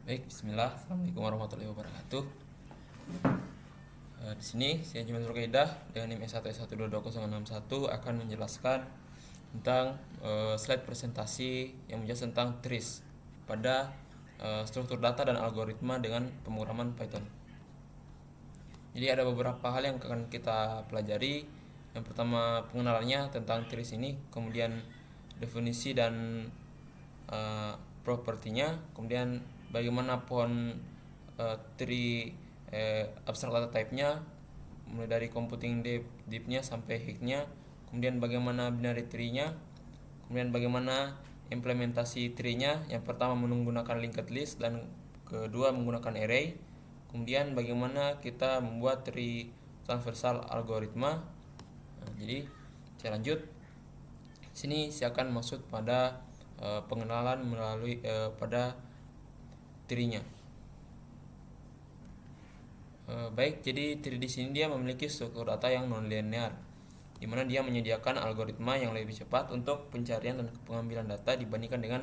Baik, Bismillah. Assalamualaikum warahmatullahi wabarakatuh. Di sini saya Juman Surkaidah dengan NIM S1S1220061 akan menjelaskan tentang slide presentasi yang menjelaskan tentang trees pada struktur data dan algoritma dengan pemrograman Python. Jadi ada beberapa hal yang akan kita pelajari. Yang pertama pengenalannya tentang trees ini, kemudian definisi dan propertinya, kemudian bagaimana pohon tree abstract data type-nya, mulai dari computing deep-nya sampai HIC-nya, kemudian bagaimana binary tree-nya, kemudian bagaimana implementasi tree-nya. Yang pertama menggunakan linked list dan kedua menggunakan array. Kemudian bagaimana kita membuat tree transversal algoritma. Jadi saya lanjut. Sini saya akan maksud pada pengenalan melalui pada tree-nya. Baik, jadi tree di sini dia memiliki struktur data yang non-linear, di mana dia menyediakan algoritma yang lebih cepat untuk pencarian dan pengambilan data dibandingkan dengan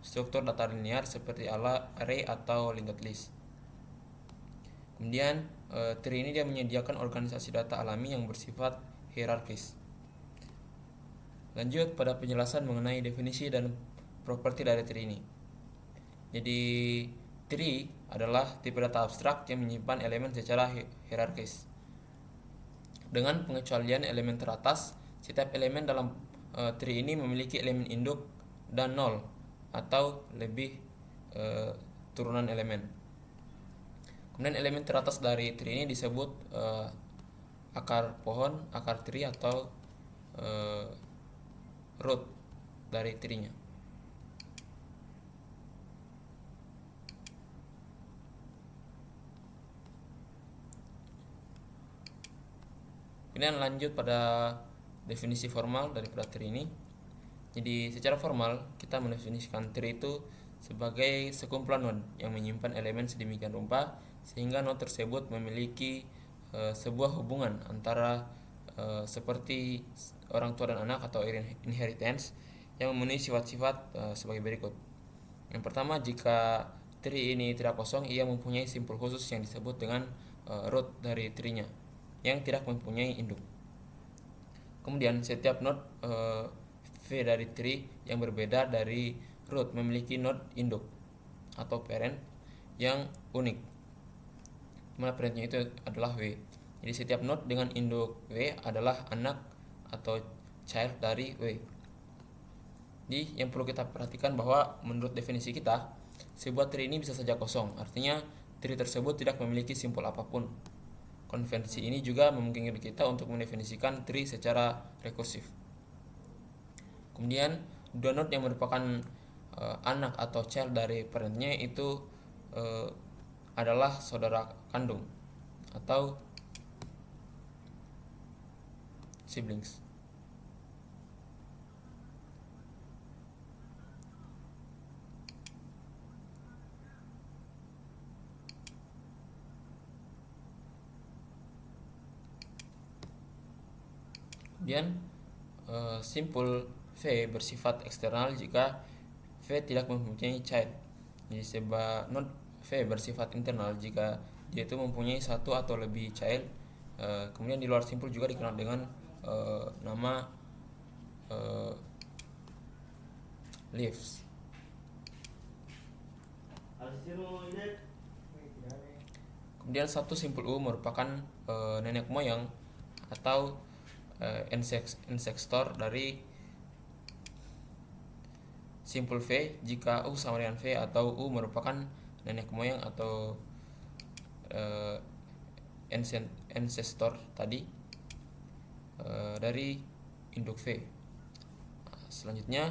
struktur data linear seperti array atau linked list. Kemudian tree ini dia menyediakan organisasi data alami yang bersifat hierarkis. Lanjut pada penjelasan mengenai definisi dan properti dari tree ini. Jadi tree adalah tipe data abstrak yang menyimpan elemen secara hierarkis. Dengan pengecualian elemen teratas, setiap elemen dalam tree ini memiliki elemen induk dan nol atau lebih turunan elemen. Kemudian elemen teratas dari tree ini disebut akar pohon, akar tree atau root dari tree-nya. Kemudian lanjut pada definisi formal daripada tree ini. Jadi secara formal kita mendefinisikan tree itu sebagai sekumpulan node yang menyimpan elemen sedemikian rupa sehingga node tersebut memiliki sebuah hubungan antara seperti orang tua dan anak atau inheritance yang memenuhi sifat-sifat sebagai berikut. Yang pertama, jika tree ini tidak kosong, ia mempunyai simpul khusus yang disebut dengan root dari tree-nya yang tidak mempunyai induk. Kemudian setiap node V dari tree yang berbeda dari root memiliki node induk atau parent yang unik, mana parentnya itu adalah W. Jadi setiap node dengan induk W adalah anak atau child dari W. Jadi yang perlu kita perhatikan bahwa menurut definisi kita, sebuah tree ini bisa saja kosong, artinya tree tersebut tidak memiliki simpul apapun. Konvensi ini juga memungkinkan kita untuk mendefinisikan tree secara rekursif. Kemudian dua node yang merupakan anak atau child dari parentnya itu adalah saudara kandung atau siblings. Kemudian simpul V bersifat eksternal jika V tidak mempunyai child. Jadi sebuah node V bersifat internal jika dia itu mempunyai satu atau lebih child. Kemudian di luar simpul juga dikenal dengan nama leaves. Kemudian satu simpul U merupakan nenek moyang atau ancestor dari simpul V jika U sama dengan V atau U merupakan nenek moyang atau ancestor tadi dari induk V. Selanjutnya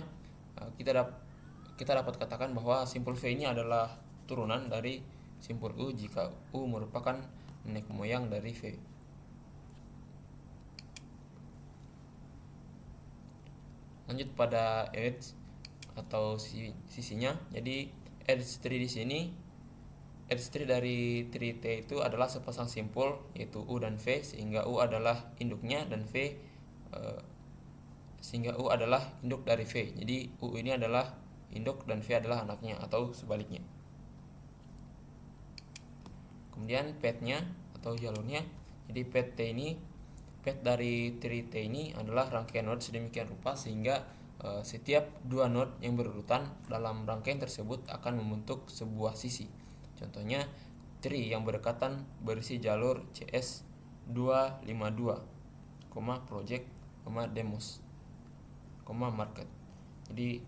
kita dapat katakan bahwa simpul V ini adalah turunan dari simpul U jika U merupakan nenek moyang dari V. Lanjut pada edge atau sisinya. Jadi edge tree di sini, edge tree dari tree T itu adalah sepasang simpul yaitu U dan V, sehingga U adalah induknya dan V sehingga U adalah induk dari V. Jadi U ini adalah induk dan V adalah anaknya atau sebaliknya. Kemudian path-nya atau jalurnya. Jadi path dari tree T ini adalah rangkaian node sedemikian rupa sehingga setiap dua node yang berurutan dalam rangkaian tersebut akan membentuk sebuah sisi. Contohnya tree yang berdekatan berisi jalur CS 252, project, demos, market. Jadi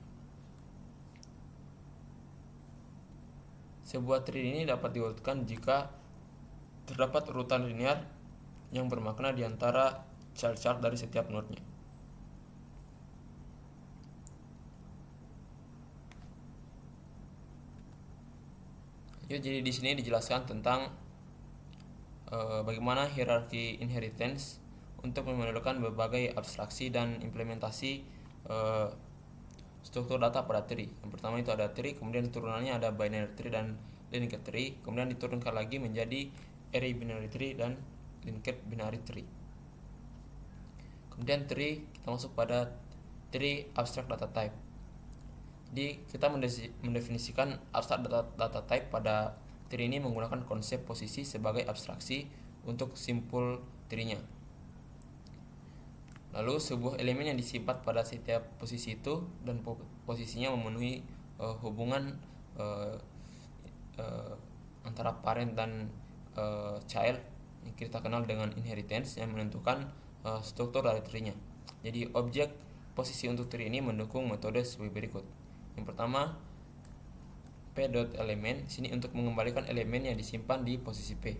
sebuah tree ini dapat diurutkan jika terdapat urutan linear yang bermakna di antara child dari setiap node-nya. Jadi di sini dijelaskan tentang bagaimana hierarki inheritance untuk memodelkan berbagai abstraksi dan implementasi struktur data pada tree. Yang pertama itu ada tree, kemudian turunannya ada binary tree dan linked tree, kemudian diturunkan lagi menjadi array binary tree dan linked binary tree. Kemudian tree, kita masuk pada tree abstract data type. Jadi kita mendefinisikan abstract data type pada tree ini menggunakan konsep posisi sebagai abstraksi untuk simpul tree-nya. Lalu sebuah elemen yang disimpan pada setiap posisi itu dan posisinya memenuhi hubungan antara parent dan child yang kita kenal dengan inheritance yang menentukan struktur dari tree-nya. Jadi objek posisi untuk tree ini mendukung metode sebagai berikut. Yang pertama, p.element sini untuk mengembalikan elemen yang disimpan di posisi p.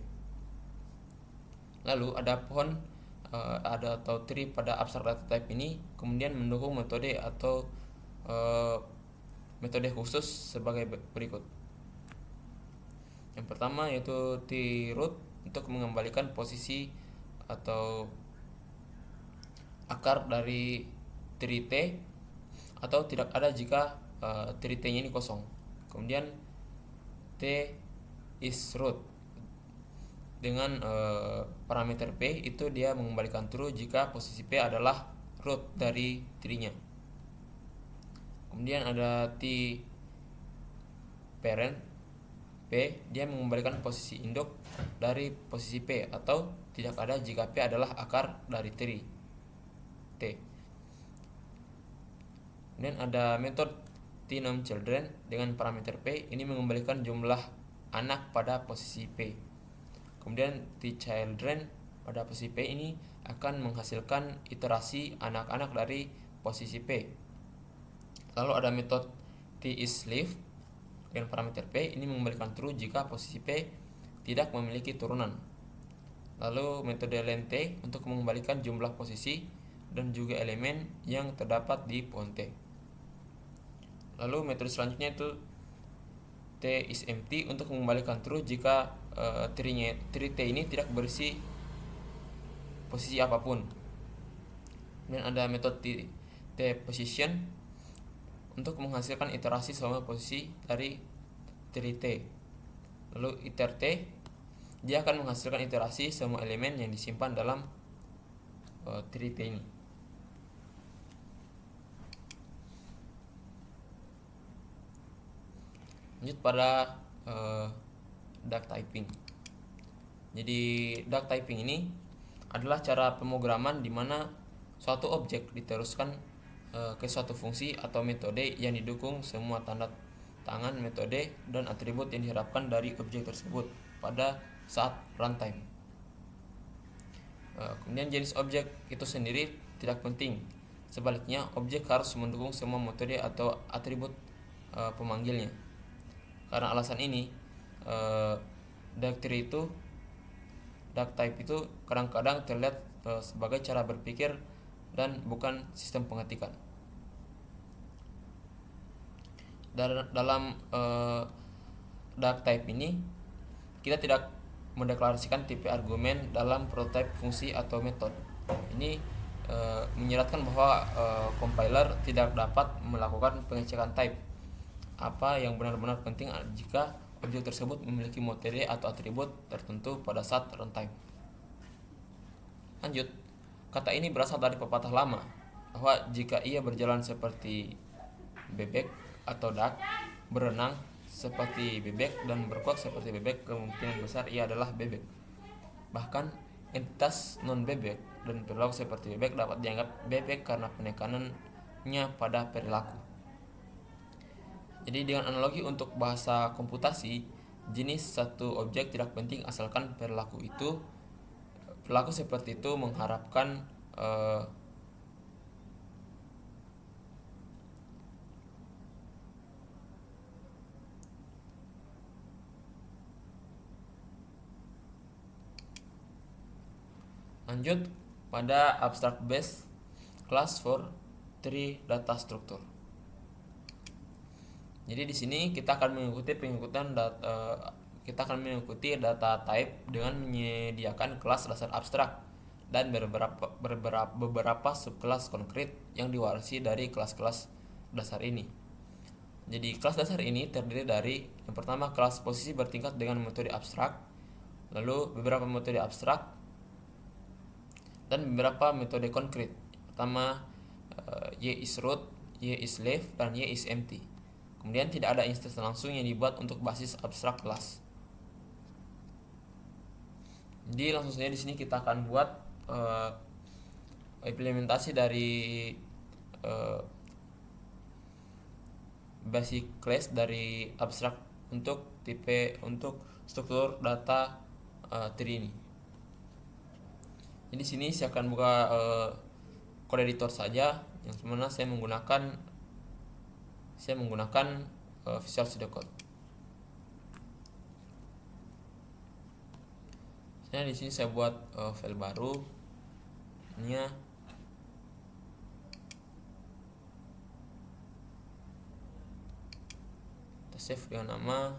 Lalu ada pohon atau tree pada abstract data type ini kemudian mendukung metode atau metode khusus sebagai berikut. Yang pertama yaitu t-root untuk mengembalikan posisi atau akar dari tree T atau tidak ada jika tree T-nya ini kosong. Kemudian T is root dengan parameter P itu dia mengembalikan true jika posisi P adalah root dari tree-nya. Kemudian ada T parent P, dia mengembalikan posisi induk dari posisi P atau tidak ada jika P adalah akar dari tree T. Kemudian ada metode T_num children dengan parameter P, ini mengembalikan jumlah anak pada posisi P. Kemudian T_children pada posisi P ini akan menghasilkan iterasi anak-anak dari posisi P. Lalu ada metode T_isLeaf dengan parameter P, ini mengembalikan true jika posisi P tidak memiliki turunan. Lalu metode length untuk mengembalikan jumlah posisi dan juga elemen yang terdapat di pohon T. Lalu metode selanjutnya itu T is empty untuk mengembalikan true jika tree T ini tidak berisi posisi apapun. Dan ada metode T position untuk menghasilkan iterasi selama posisi dari tree T. Lalu iter T, dia akan menghasilkan iterasi semua elemen yang disimpan dalam tree T ini. Lanjut pada duck typing. Jadi duck typing ini adalah cara pemrograman di mana suatu objek diteruskan ke suatu fungsi atau metode yang didukung semua tanda tangan metode dan atribut yang diharapkan dari objek tersebut pada saat runtime. Kemudian jenis objek itu sendiri tidak penting. Sebaliknya, objek harus mendukung semua metode atau atribut pemanggilnya. Karena alasan ini, duck type itu kadang-kadang terlihat sebagai cara berpikir dan bukan sistem pengetikan. Dalam duck type ini kita tidak mendeklarasikan tipe argumen dalam prototipe fungsi atau metode. Ini menyeratkan bahwa compiler tidak dapat melakukan pengecekan type. Apa yang benar-benar penting jika objek tersebut memiliki metode atau atribut tertentu pada saat runtime. Lanjut, kata ini berasal dari pepatah lama bahwa jika ia berjalan seperti bebek atau duck, berenang seperti bebek dan berkuak seperti bebek, kemungkinan besar ia adalah bebek. Bahkan entitas non-bebek dan perilaku seperti bebek dapat dianggap bebek karena penekanannya pada perilaku. Jadi dengan analogi untuk bahasa komputasi, jenis satu objek tidak penting asalkan perilaku seperti itu mengharapkan lanjut pada abstract base class for tree data structure. Jadi di sini kita akan mengikuti data type dengan menyediakan kelas dasar abstrak dan beberapa subkelas konkret yang diwarisi dari kelas-kelas dasar ini. Jadi kelas dasar ini terdiri dari yang pertama kelas posisi bertingkat dengan metode abstrak, lalu beberapa metode abstrak dan beberapa metode konkret. Pertama y is root, y is left, dan y is empty. Kemudian tidak ada instansi langsung yang dibuat untuk basis abstrak kelas. Jadi langsung saja di sini kita akan buat implementasi dari basic class dari abstrak untuk struktur data tree ini. Jadi di sini saya akan buka code editor saja, yang mana saya menggunakan Visual Studio Code. Di sini saya buat file baru. Ini kita save dengan nama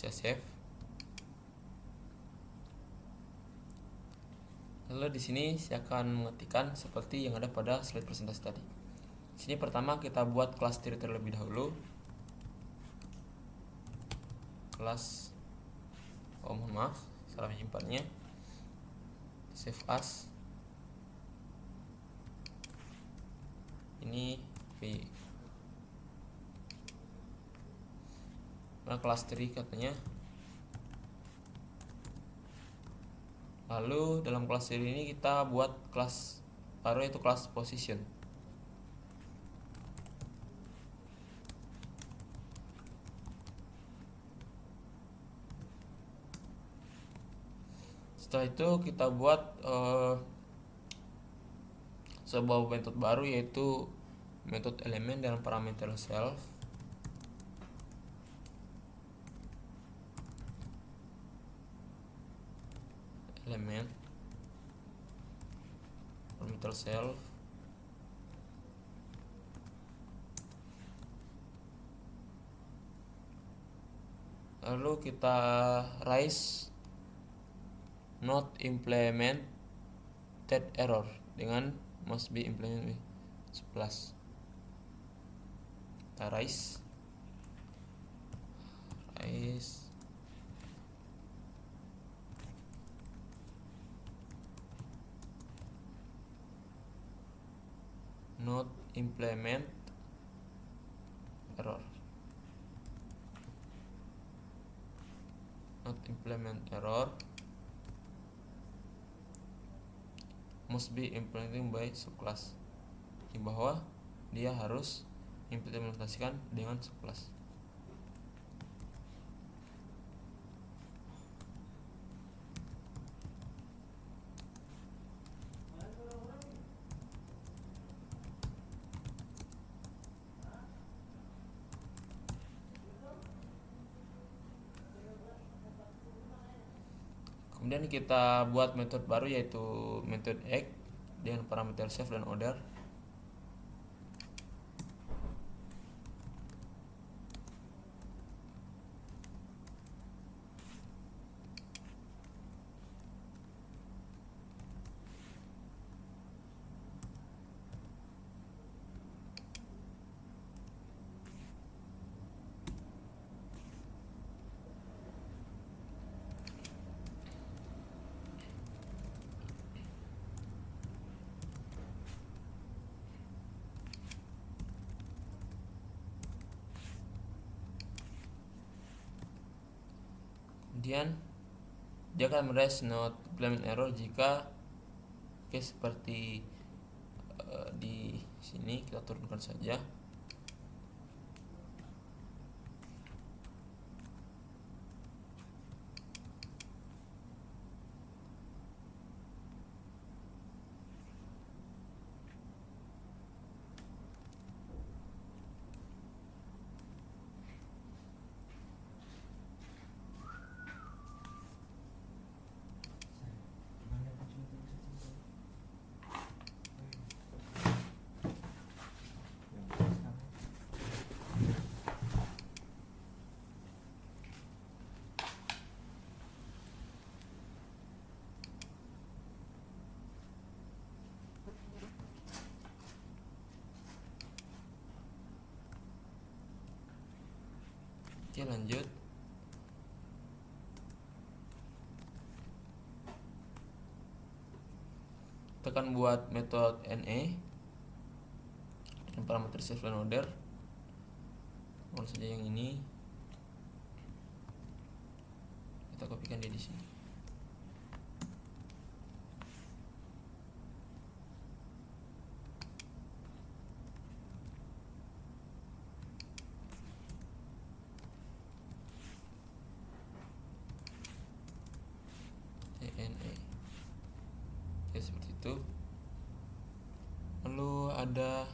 saya save. Lalu di sini saya akan mengetikkan seperti yang ada pada slide presentasi tadi. Di sini pertama kita buat kelas tree terlebih dahulu. Mohon maaf, salah menyimpannya. Save as. Ini kelas tree katanya. Lalu dalam kelas tree ini kita buat kelas baru yaitu kelas position. Setelah itu kita buat sebuah metode baru yaitu metode elemen dengan parameter self. Elemen parameter self, lalu kita raise not implemented error dengan must be implemented plus. Kita raise not implement error. Must be implemented by subclass. Di bawah dia harus implementasikan dengan subclass. Kemudian kita buat metode baru yaitu metode add dengan parameter save dan order. Kemudian dia akan raise not implement error jika seperti di sini. Kita turunkan saja. Oke, lanjut. Tekan buat metode NE dengan parameter save dan order. Mau saja yang ini. Kita kopikan dia di sini. NE. Ya, seperti itu. Lalu ada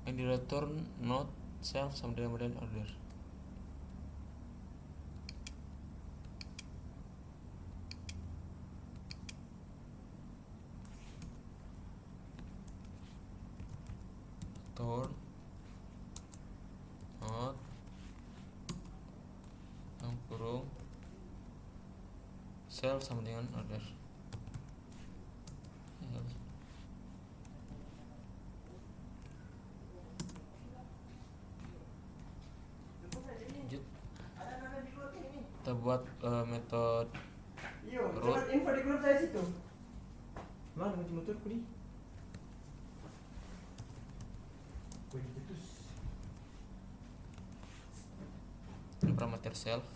yang di return not self sama dengan modern order. Return not yang kurung self sama dengan order. Lanjut, kita buat metode root. Info di grup saya situ. Mana kunci motorku nih? Parameter self.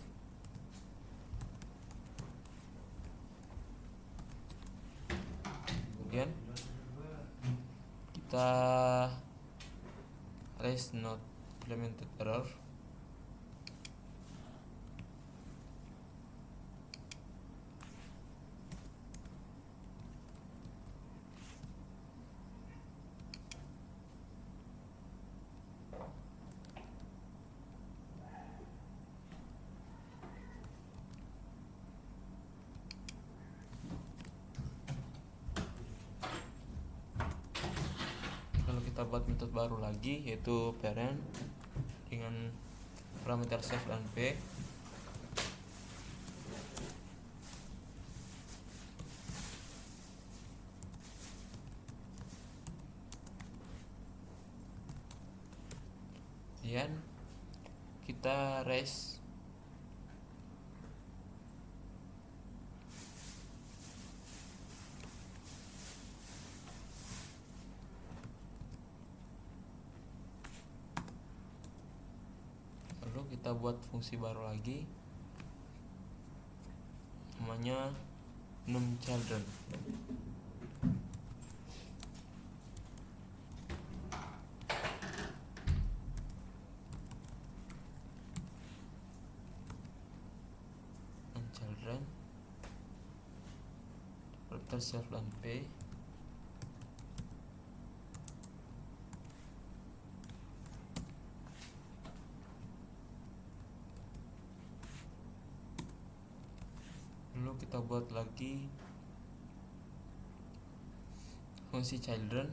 Kemudian kita raise not implemented error. Kita buat metode baru lagi, yaitu parent dengan parameter save dan p. Kemudian kita raise kita buat fungsi baru lagi namanya num children. Num children parameter self dan p. Lalu kita buat lagi fungsi children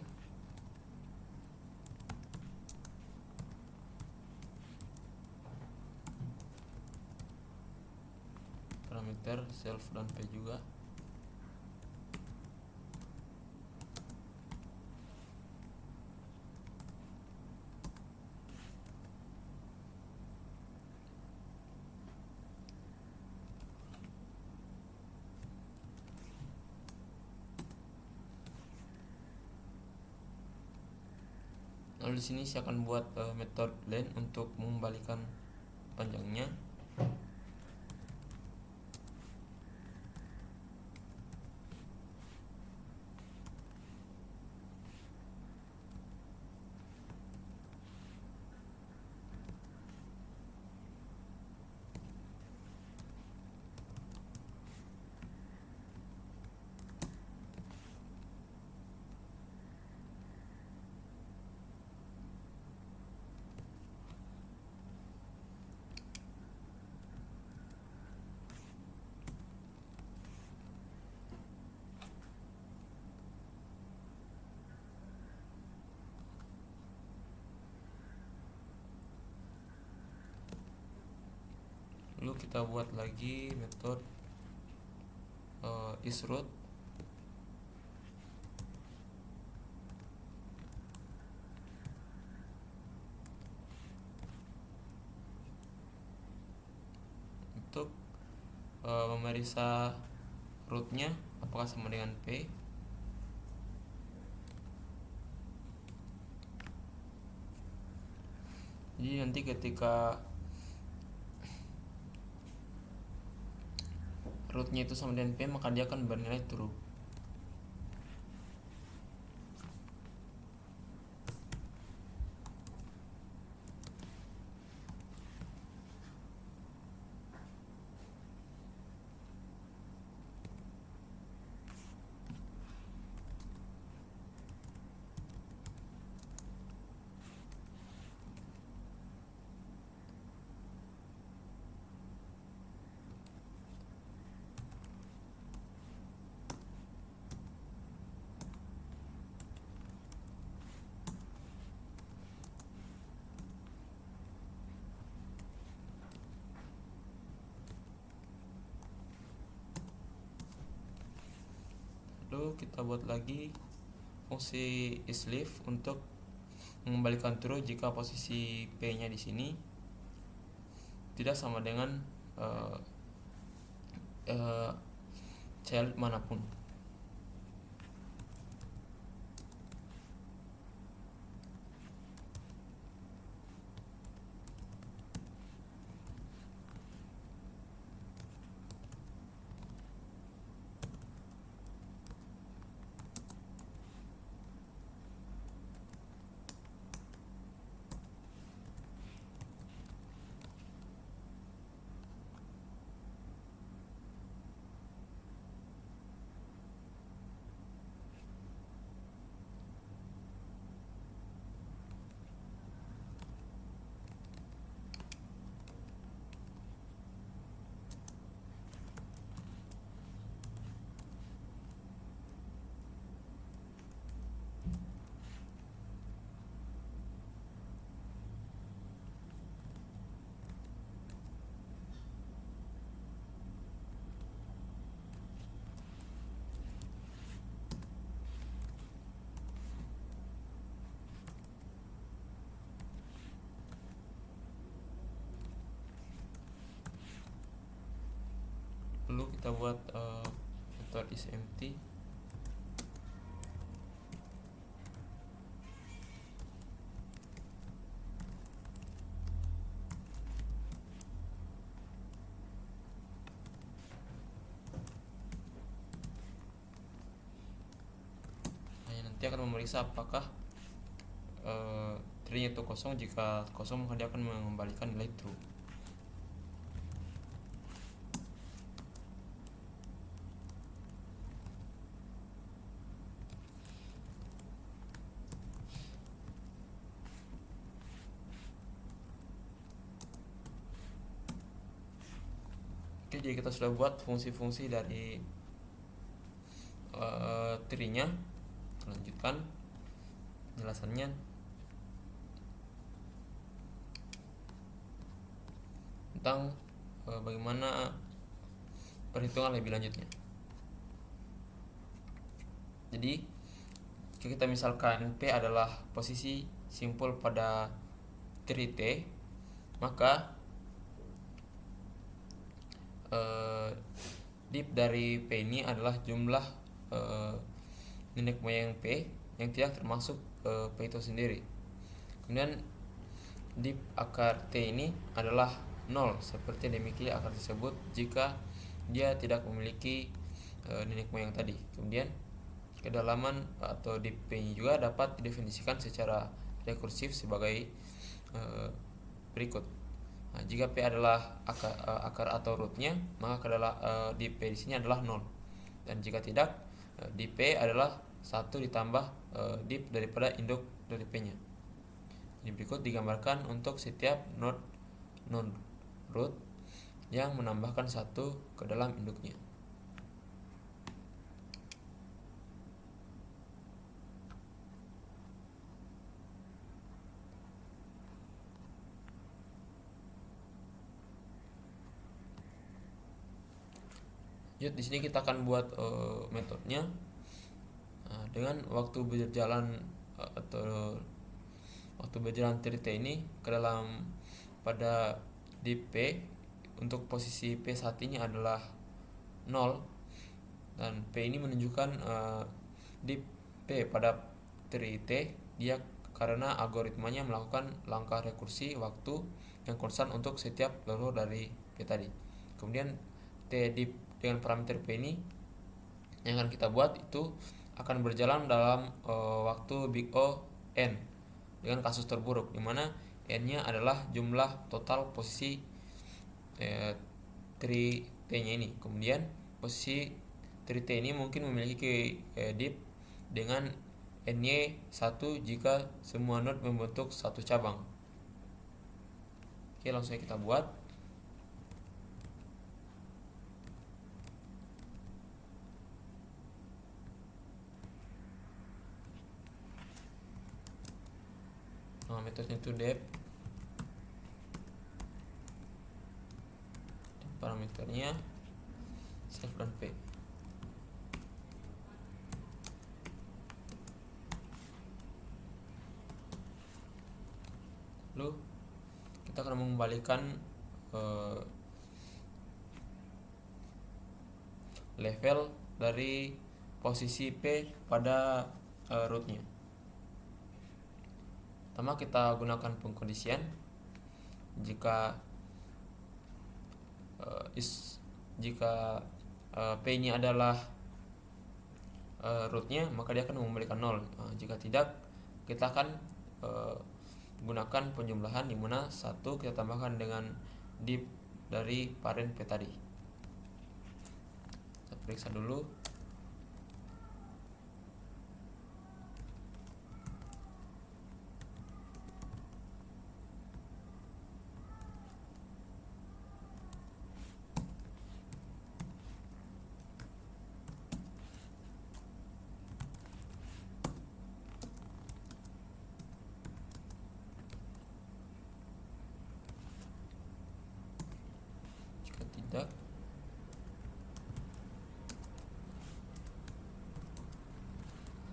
parameter self dan p juga. Lalu di sini saya akan buat metode len untuk mengembalikan panjangnya. Lalu kita buat lagi metode isRoot. Untuk memeriksa rootnya apakah sama dengan P. Jadi nanti ketika rootnya itu sama dengan P, maka dia akan bernilai true. Lalu kita buat lagi fungsi isLeave untuk mengembalikan true jika posisi P-nya di sini tidak sama dengan child manapun. Lalu kita buat metode isEmpty. Nanti akan memeriksa apakah tree-nya itu kosong. Jika kosong, maka dia akan mengembalikan nilai true. Oke, jadi kita sudah buat fungsi-fungsi dari tree-nya. Lanjutkan penjelasannya tentang bagaimana perhitungan lebih lanjutnya. Jadi jika kita misalkan P adalah posisi simpul pada tree T, maka div dari P ini adalah jumlah nenek moyang P yang tidak termasuk P itu sendiri. Kemudian div akar T ini adalah 0, seperti demikian akar tersebut jika dia tidak memiliki nenek moyang tadi. Kemudian kedalaman atau div P ini juga dapat didefinisikan secara rekursif sebagai berikut. Nah, jika P adalah akar atau rootnya, maka div P di sini adalah 0. Dan jika tidak, div P adalah 1 ditambah div daripada induk dari P-nya. Ini berikut digambarkan untuk setiap node non-root yang menambahkan 1 ke dalam induknya. Lanjut, di sini kita akan buat metodenya. Dengan waktu berjalan atau waktu berjalan TRT ini ke dalam pada di P, untuk posisi P saat ini adalah 0, dan P ini menunjukkan di P pada TRT dia karena algoritmanya melakukan langkah rekursi waktu yang konstan untuk setiap jalur dari P tadi. Kemudian T dip dengan parameter P ini yang akan kita buat itu akan berjalan dalam waktu big O n dengan kasus terburuk, di mana n-nya adalah jumlah total posisi tri T-nya ini. Kemudian posisi tri T ini mungkin memiliki dip dengan ny 1 jika semua node membentuk satu cabang. Oke, langsung kita buat. Metodenya itu dep, dan parameternya self dan p. Lalu kita akan mengembalikan level dari posisi P pada rootnya. Pertama kita gunakan pengkondisian. Jika P ini adalah rootnya, maka dia akan mengembalikan 0. Jika tidak, kita akan gunakan penjumlahan, di mana 1 kita tambahkan dengan dip dari parent P tadi. Kita periksa dulu. Jika tidak,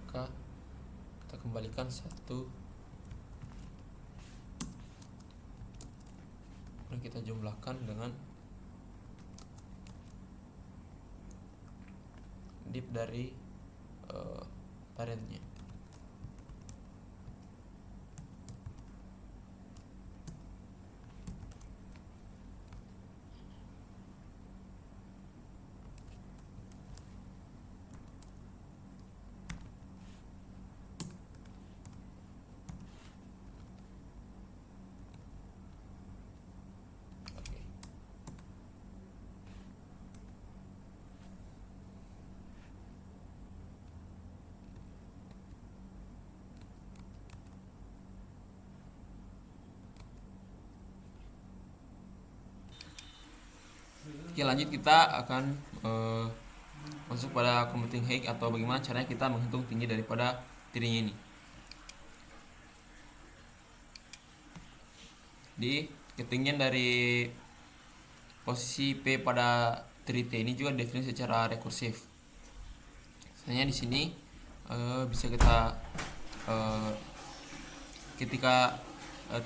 maka kita kembalikan 1 dan kita jumlahkan dengan dip dari parentnya. Oke, lanjut kita akan masuk pada computing height, atau bagaimana caranya kita menghitung tinggi daripada tirinya ini. Di ketinggian dari posisi P pada tri T ini juga definisi secara rekursif. Misalnya di sini bisa kita ketika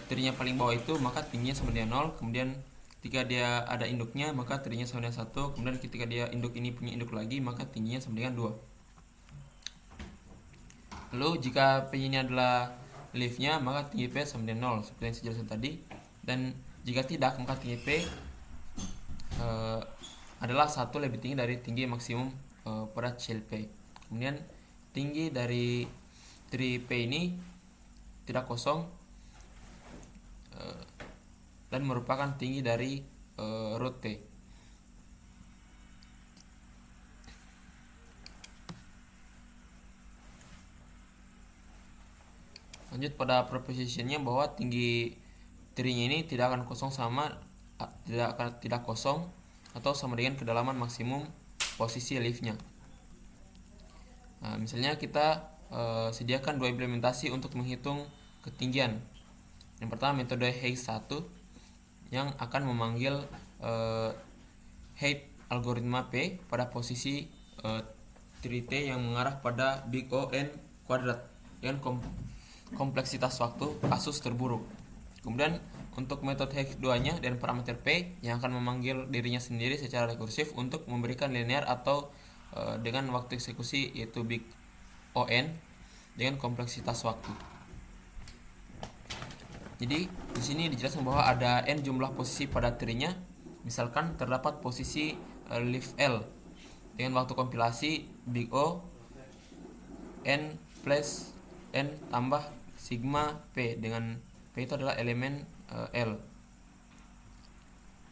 tirinya paling bawah itu, maka tingginya sama dengan 0. Kemudian ketika dia ada induknya, maka tingginya sama dengan 1. Kemudian ketika dia induk ini punya induk lagi, maka tingginya sama dengan 2. Lalu jika P ini adalah leaf-nya, maka tinggi P sama dengan 0, seperti yang saya jelaskan tadi. Dan jika tidak, maka tinggi P adalah 1 lebih tinggi dari tinggi maksimum pada child P. Kemudian tinggi dari tri P ini tidak kosong dan merupakan tinggi dari root T. Lanjut pada propositionnya, bahwa tinggi trinya ini tidak akan kosong tidak kosong atau sama dengan kedalaman maksimum posisi leaf-nya. Nah, misalnya kita sediakan 2 implementasi untuk menghitung ketinggian. Yang pertama metode height 1 yang akan memanggil height algoritma P pada posisi tree T yang mengarah pada big O n kuadrat dengan kompleksitas waktu kasus terburuk. Kemudian untuk metode Hex 2-nya dan parameter P yang akan memanggil dirinya sendiri secara rekursif untuk memberikan linear atau dengan waktu eksekusi yaitu big O n dengan kompleksitas waktu. Jadi di sini dijelaskan bahwa ada n jumlah posisi pada tree-nya. Misalkan terdapat posisi leaf L dengan waktu kompilasi big O n plus n tambah sigma P, dengan P itu adalah elemen L.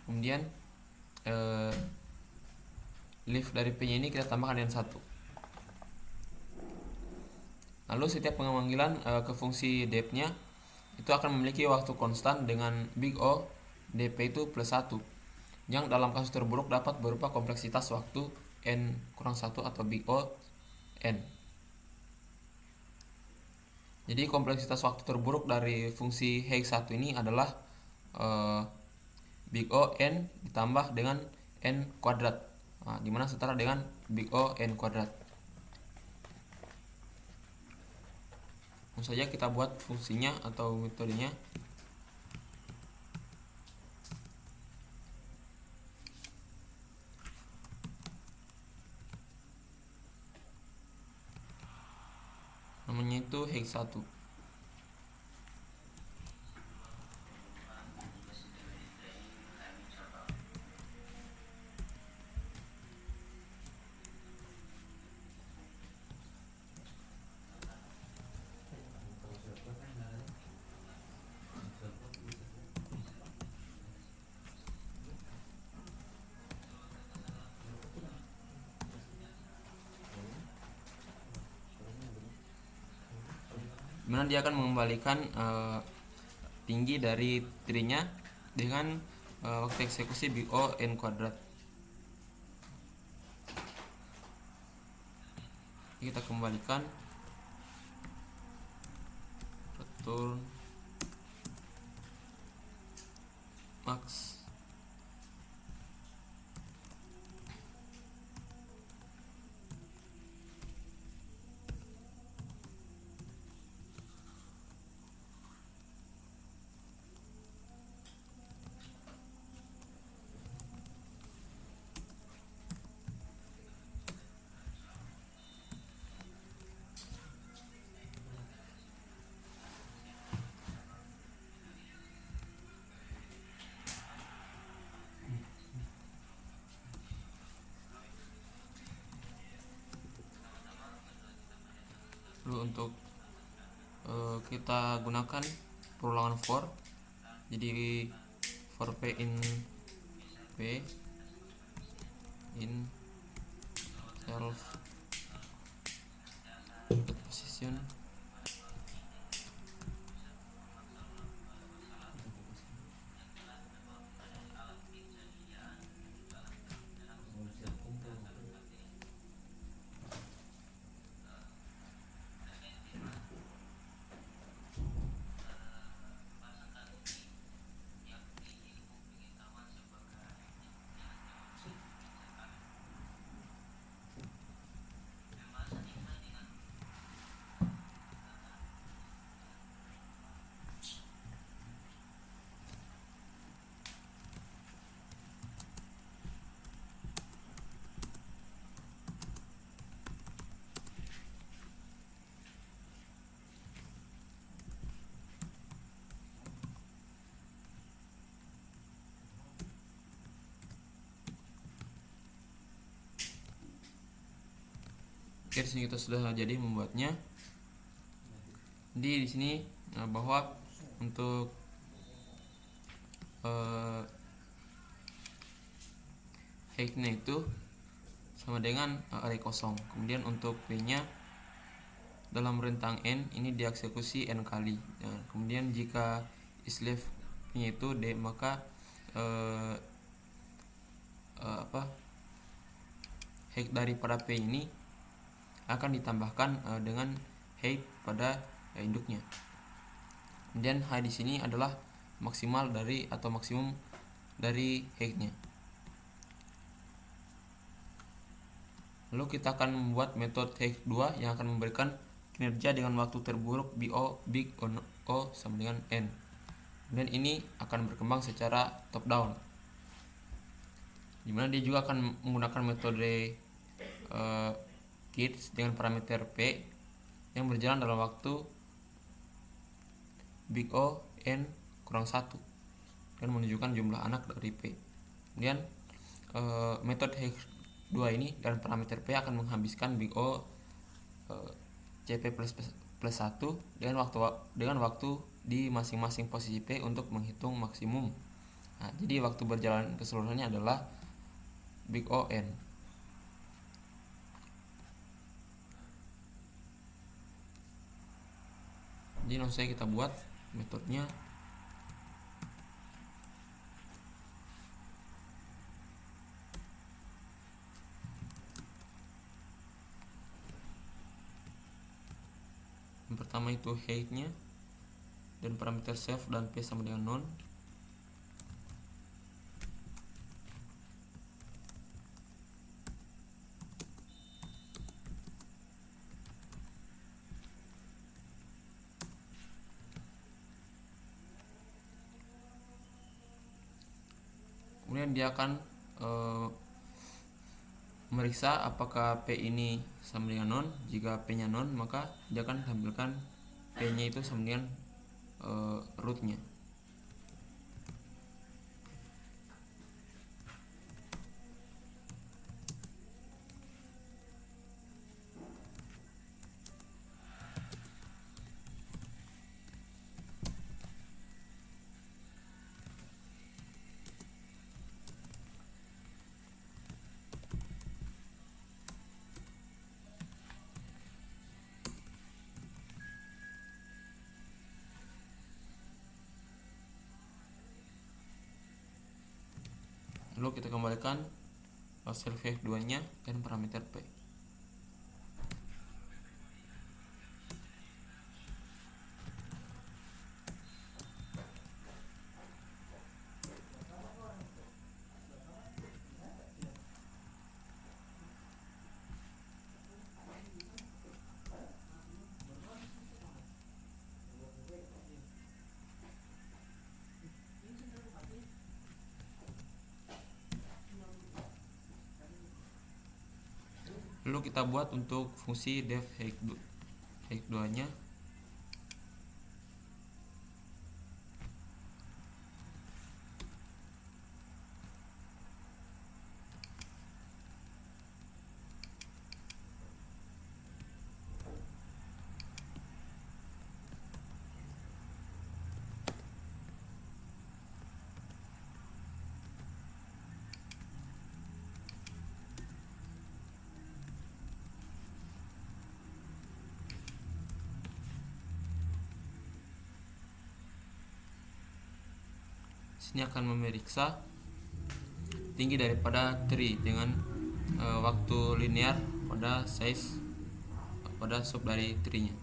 Kemudian leaf dari P-nya ini kita tambahkan dengan 1. Lalu setiap pemanggilan ke fungsi depth-nya itu akan memiliki waktu konstan dengan big O dp itu plus 1, yang dalam kasus terburuk dapat berupa kompleksitas waktu n kurang 1 atau big O n. Jadi kompleksitas waktu terburuk dari fungsi Hex 1 ini adalah big O n ditambah dengan n kuadrat, dimana setara dengan big O n kuadrat. Langsung saja kita buat fungsinya atau metodenya. Namanya itu Hex 1. Dimana dia akan mengembalikan tinggi dari tree-nya dengan waktu eksekusi big O n kuadrat. Kita kembalikan return max. Lalu untuk kita gunakan perulangan for, jadi for P in self position Oke, di sini kita sudah jadi membuatnya. Jadi di sini bahwa untuk Hex-nya itu sama dengan array kosong. Kemudian untuk P-nya dalam rentang n ini dieksekusi n kali. Nah, kemudian jika isLeaf P-nya itu D, maka Hex daripada P ini akan ditambahkan dengan height pada induknya. Kemudian H di sini adalah maksimal dari atau maksimum dari height-nya. Lalu kita akan membuat metode hex2 yang akan memberikan kinerja dengan waktu terburuk BO big O sama dengan N. Kemudian ini akan berkembang secara top down, dimana dia juga akan menggunakan metode kids dengan parameter P yang berjalan dalam waktu big O N kurang 1 dan menunjukkan jumlah anak dari P. Kemudian metode hex2 ini dan parameter P akan menghabiskan big O CP plus 1 dengan waktu di masing-masing posisi P untuk menghitung maksimum. Nah, jadi waktu berjalan keseluruhannya adalah big O N. Jadi langsung saja kita buat metodenya. Yang pertama itu height-nya dan parameter self dan P sama dengan non. Kemudian dia akan memeriksa apakah P ini sama dengan non. Jika P nya non, maka dia akan tampilkan P nya itu sama dengan root-nya. Lalu kita kembalikan hasil hex2 nya dan parameter P. Lalu kita buat untuk fungsi def hex2 nya. Sini akan memeriksa tinggi daripada tree dengan waktu linear pada size pada sub dari tree-nya.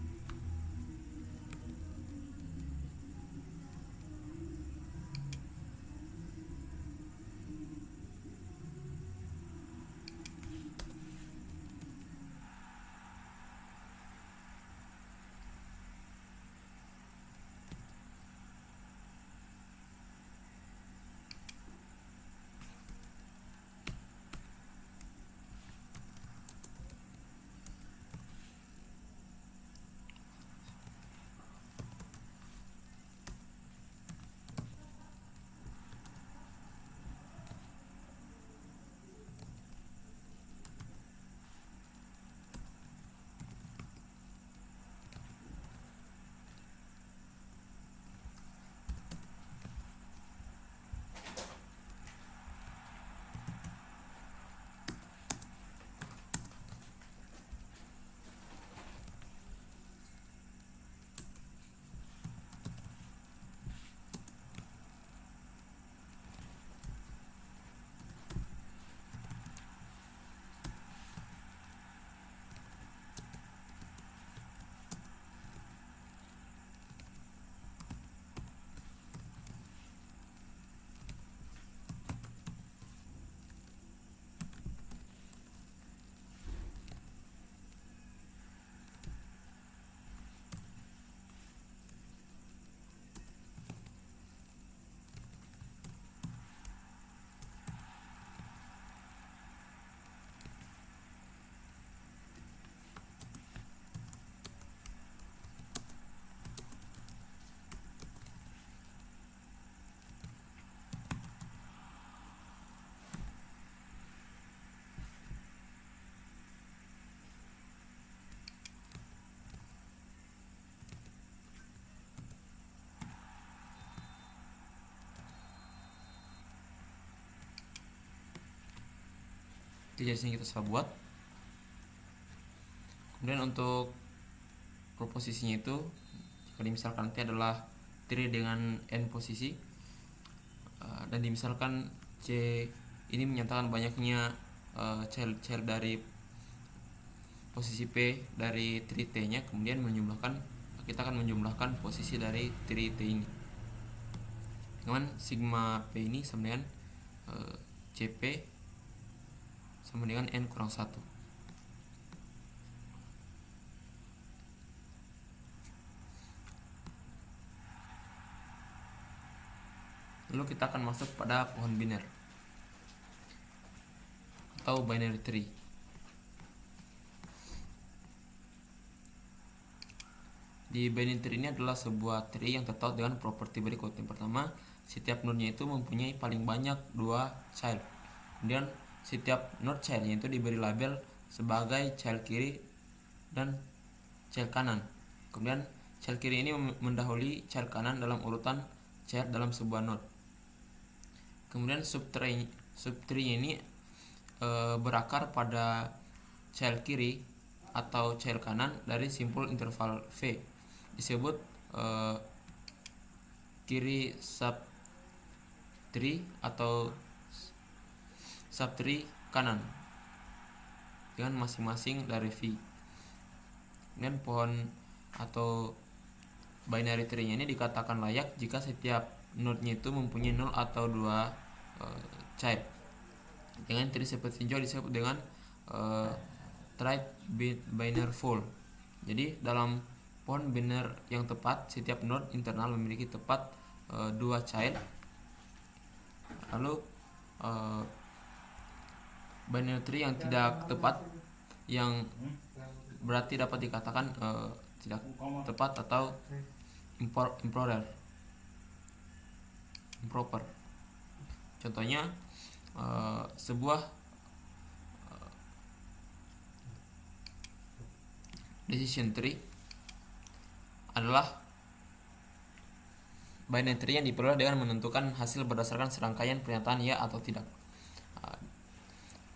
Itu jadi sini kita salah buat. Kemudian untuk proposisinya itu, jika misalkan T adalah tree dengan n posisi, dan dimisalkan C ini menyatakan banyaknya child dari posisi P dari tree T nya, kemudian kita akan menjumlahkan posisi dari tree T ini dengan sigma P ini sama dengan CP sama dengan N kurang 1. Lalu kita akan masuk pada pohon biner atau binary tree. Di binary tree ini adalah sebuah tree yang tertaut dengan properti berikut. Yang pertama, setiap node-nya itu mempunyai paling banyak 2 child. Kemudian setiap node child-nya itu diberi label sebagai child kiri dan child kanan. Kemudian child kiri ini mendahului child kanan dalam urutan child dalam sebuah node. Kemudian subtree ini berakar pada child kiri atau child kanan dari simpul interval V, disebut kiri subtree atau subtree kanan dengan masing-masing dari V. Kemudian pohon atau binary tree-nya ini dikatakan layak jika setiap node-nya itu mempunyai 0 atau 2 child. Dengan tree seperti hijau disebut dengan tried binary full. Jadi dalam pohon biner yang tepat, setiap node internal memiliki tepat 2 child. Lalu binary tree yang tidak tepat, yang berarti dapat dikatakan tidak tepat atau improper. Contohnya sebuah decision tree adalah binary tree yang diperoleh dengan menentukan hasil berdasarkan serangkaian pernyataan ya atau tidak.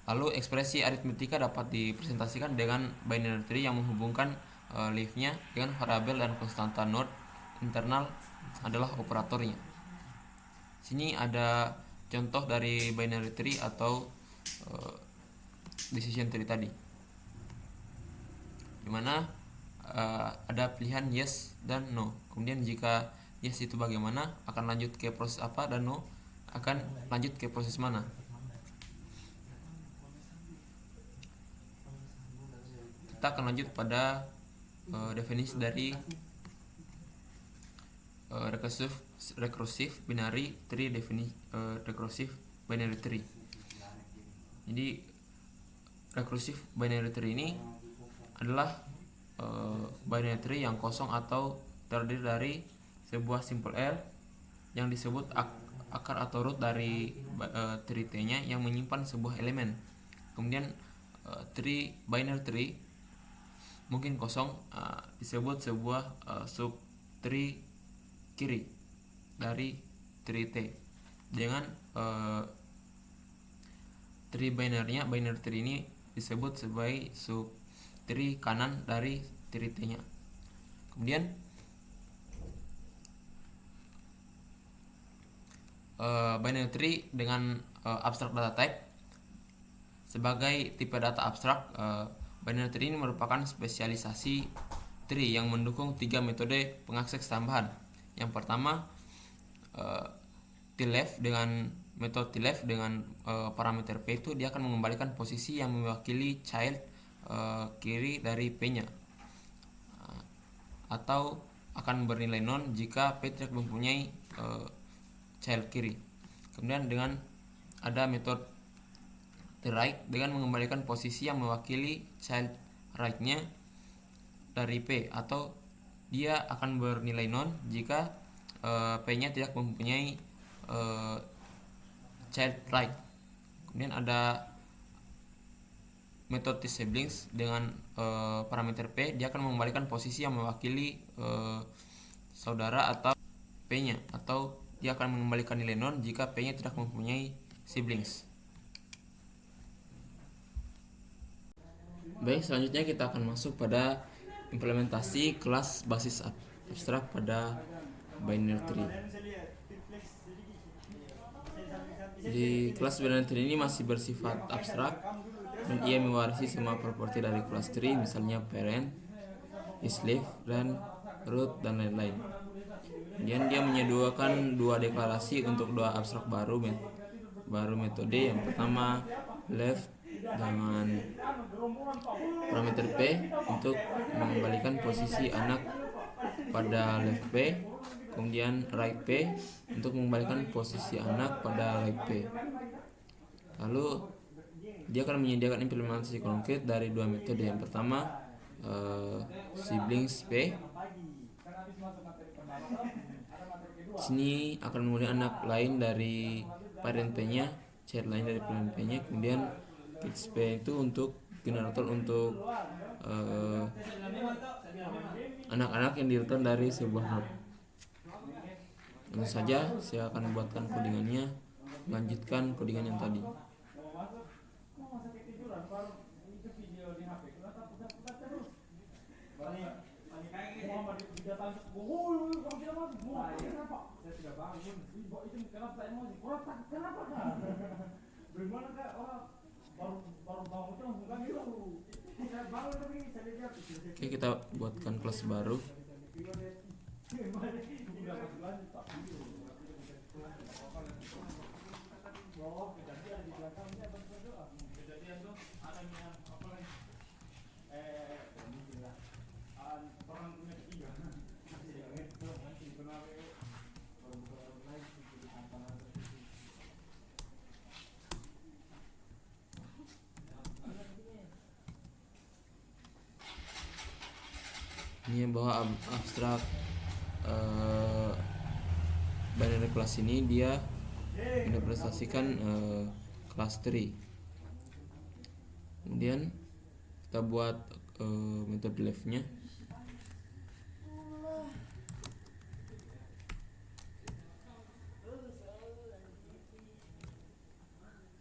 Lalu ekspresi aritmetika dapat dipresentasikan dengan binary tree yang menghubungkan leaf-nya dengan variabel dan konstanta node internal adalah operatornya. Sini ada contoh dari binary tree atau decision tree tadi, dimana ada pilihan yes dan no. Kemudian jika yes itu bagaimana, akan lanjut ke proses apa, dan no akan lanjut ke proses mana. Kita akan lanjut pada definisi dari recursive binary tree, recursive binary tree. Jadi recursive binary tree ini adalah binary tree yang kosong atau terdiri dari sebuah simple R yang disebut akar atau root dari tree T-nya yang menyimpan sebuah elemen. Kemudian binary tree mungkin kosong disebut sebuah sub tree kiri dari tree T. Dengan tree binary tree ini disebut sebagai sub tree kanan dari tree T-nya. Kemudian binary tree dengan abstract data type sebagai tipe data abstrak. Binary tree ini merupakan spesialisasi tree yang mendukung 3 metode pengakses tambahan. Yang pertama, tleft. Dengan metode tleft dengan parameter p itu dia akan mengembalikan posisi yang mewakili child kiri dari p-nya, atau akan bernilai non jika p tidak mempunyai child kiri. Kemudian dengan ada metode right dengan mengembalikan posisi yang mewakili child right-nya dari p, atau dia akan bernilai non jika p-nya tidak mempunyai child right. Kemudian ada metode siblings dengan parameter p, dia akan mengembalikan posisi yang mewakili saudara atau p-nya, atau dia akan mengembalikan nilai non jika p-nya tidak mempunyai siblings. Baik, selanjutnya kita akan masuk pada implementasi kelas basis abstrak pada binary tree. Di kelas binary tree ini masih bersifat abstrak dan ia mewarisi semua properti dari kelas tree, misalnya parent, slave, dan root, dan lain-lain. Kemudian dia menyediakan dua deklarasi untuk dua abstrak baru metode. Yang pertama left dengan parameter p untuk mengembalikan posisi anak pada left p, kemudian right p untuk mengembalikan posisi anak pada right p. Lalu dia akan menyediakan implementasi konkret dari dua metode. Yang pertama siblings p. Sini akan menggunakan anak lain dari parent p-nya, child lain dari parent p-nya, kemudian kids p itu untuk generator untuk anak-anak yang di-return dari sebuah node. Langsung saja saya akan buatkan codingannya, lanjutkan codingan yang tadi. Oke, kita buatkan kelas baru. Ini bahwa abstrak binary class ini dia merepresentasikan kelas tree. Kemudian kita buat metode left-nya.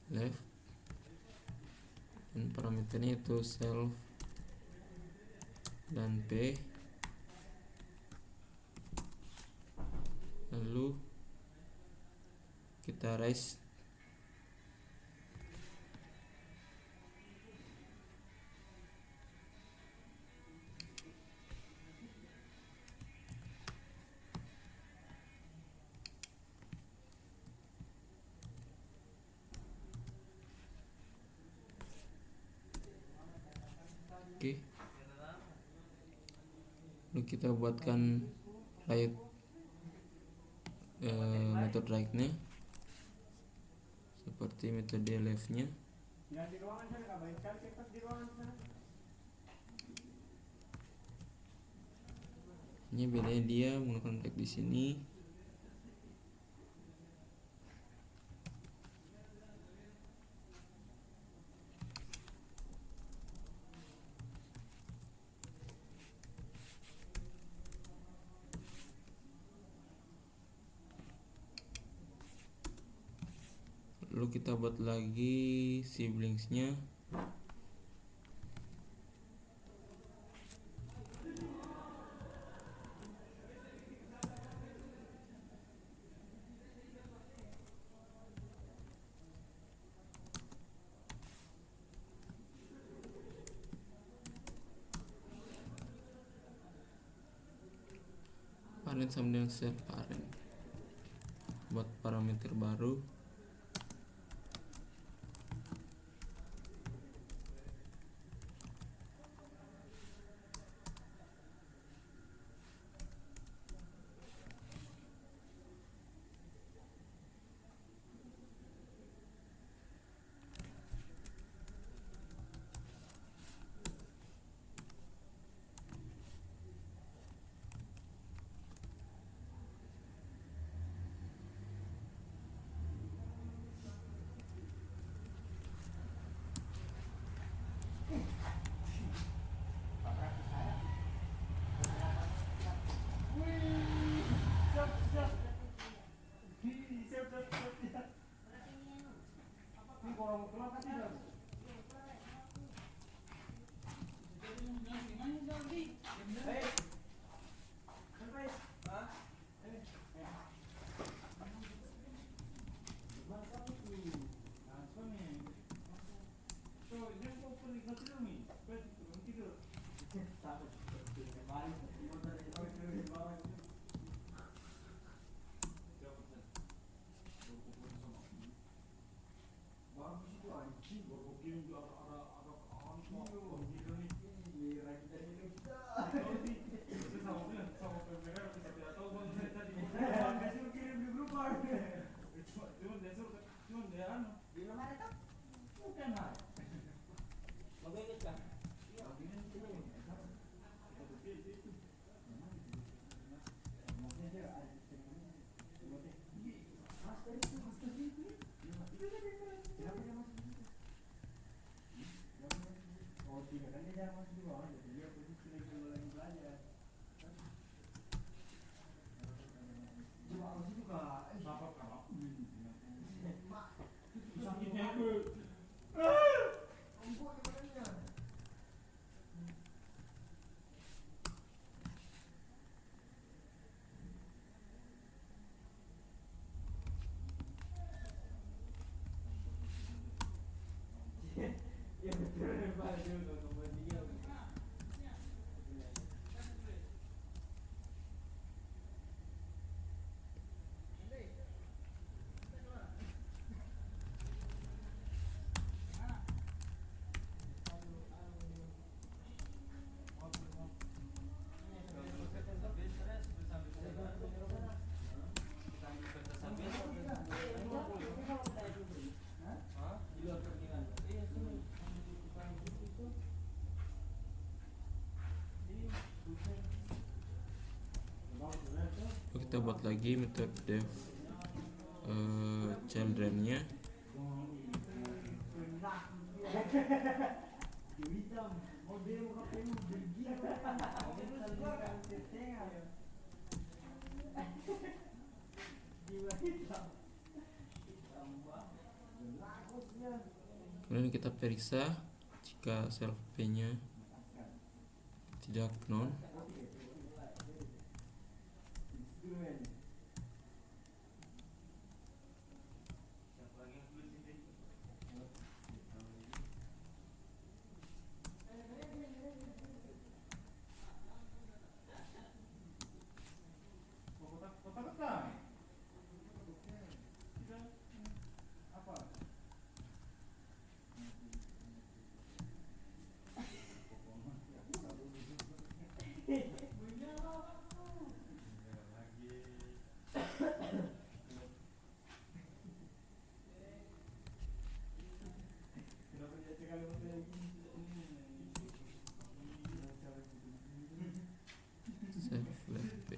Left dan parameternya itu self dan p. Lalu kita raise oke. Lalu kita buatkan right metode right-nya seperti metode left-nya. Ini bedanya dia menggunakan right di sini. Lalu kita buat lagi siblingsnya. Parent sama dengan self parent. Buat parameter baru. kita buat lagi metode def children-nya. Kemudian kita periksa jika self p-nya tidak non. Self left p.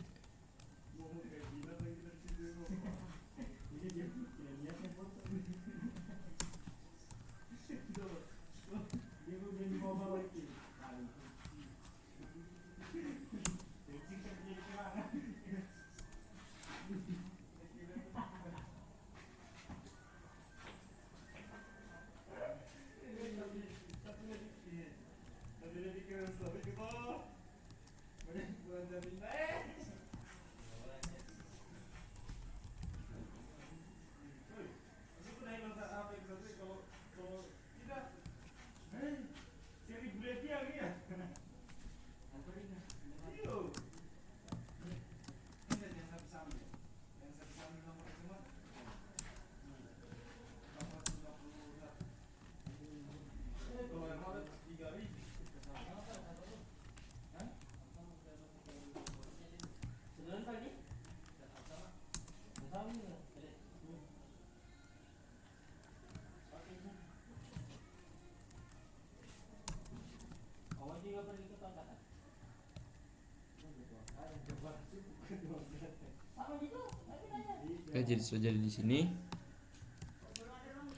Oke, jadi sudah jadi di sini.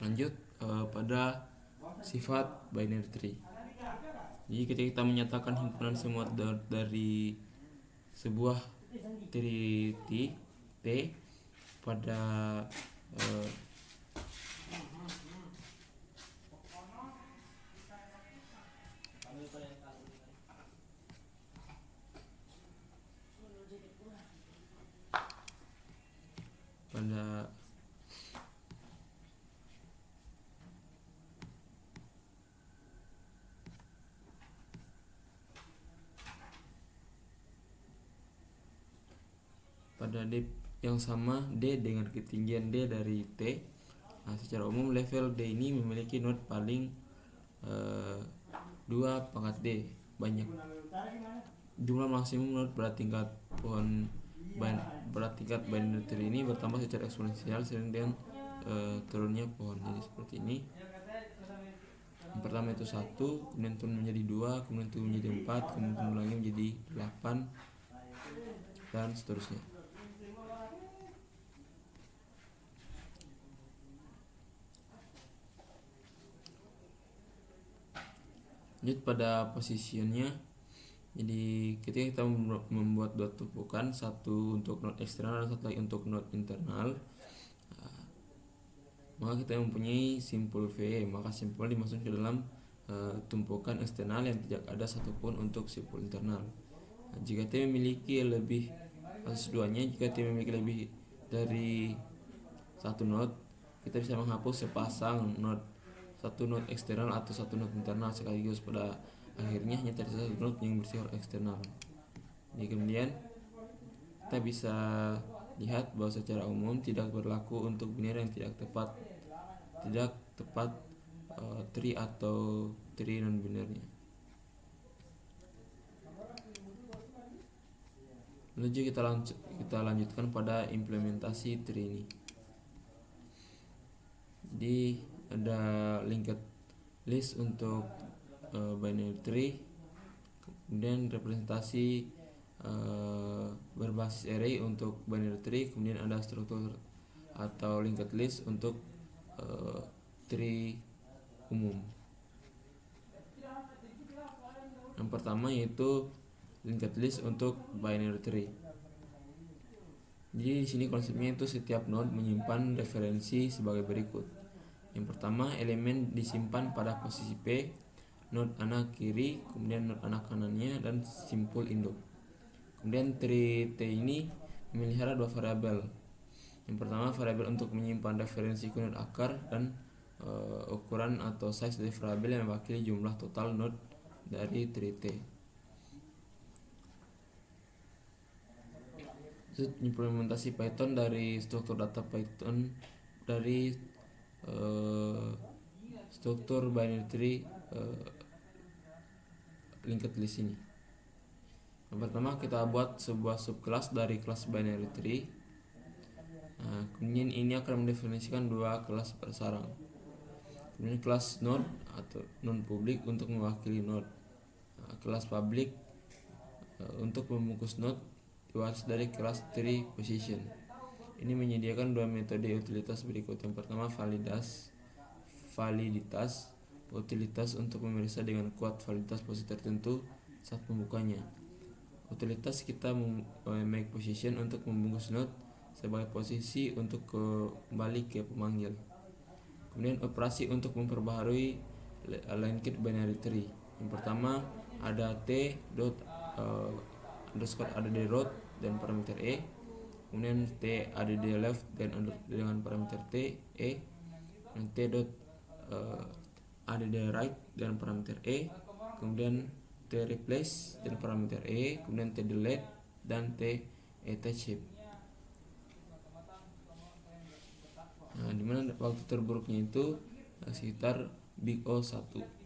Lanjut pada sifat binary tree. Jadi ketika kita menyatakan himpunan semua dari sebuah tree T pada pada D yang sama D dengan ketinggian D dari T. Nah, secara umum level D ini memiliki node paling 2 pangkat D banyak. Jumlah maksimum node bertingkat binary tree ini bertambah secara eksponensial seiring dengan turunnya pohon. Jadi seperti ini. Yang pertama itu 1, kemudian turun menjadi 2, kemudian turun menjadi 4, kemudian turun lagi menjadi 8 dan seterusnya. Lanjut pada positionnya. Jadi ketika kita membuat dua tumpukan, satu untuk node eksternal dan satu lagi untuk node internal, maka kita mempunyai simpul V. Maka simpul dimasukkan ke dalam tumpukan eksternal yang tidak ada satupun untuk simpul internal. Nah, jika T memiliki lebih kasus duanya, jika T memiliki lebih dari satu node, kita bisa menghapus sepasang node, satu node eksternal atau satu node internal sekaligus. Pada akhirnya hanya tersisa satu node yang bersifat eksternal. Jadi kemudian kita bisa lihat bahwa secara umum tidak berlaku untuk binary yang tidak tepat tree atau tree non binary. Lalu kita lanjutkan pada implementasi tree ini. Jadi ada linked list untuk binary tree, kemudian representasi berbasis array untuk binary tree, kemudian ada struktur atau linked list untuk tree umum. Yang pertama yaitu linked list untuk binary tree. Jadi di sini konsepnya itu setiap node menyimpan referensi sebagai berikut. Yang pertama, elemen disimpan pada posisi P, node anak kiri, kemudian node anak kanannya, dan simpul induk. Kemudian tree T ini memelihara dua variabel. Yang pertama, variabel untuk menyimpan referensi ke node akar, dan ukuran atau size dari variabel yang mewakili jumlah total node dari tree T. Implementasi Python dari struktur data Python dari struktur binary tree linked list ini. Yang pertama, kita buat sebuah subclass dari kelas binary tree. Kemudian ini akan mendefinisikan dua kelas bersarang. Kemudian kelas node atau non public untuk mewakili node. Kelas public untuk membungkus node diwaris dari kelas tree position. Ini menyediakan dua metode utilitas berikut. Yang pertama, validitas utilitas untuk memeriksa dengan kuat validitas posisi tertentu saat pembukanya. Utilitas kita make position untuk membungkus node sebagai posisi untuk kembali ke pemanggil. Kemudian operasi untuk memperbaharui linked binary tree. Yang pertama ada t dot underscore add root dan parameter e, kemudian t add left dan dengan parameter t e, dan t dot add right dan parameter e, kemudian t replace dan parameter e, kemudian t delete dan t attach heap. Dimana waktu terburuknya itu sekitar big O 1.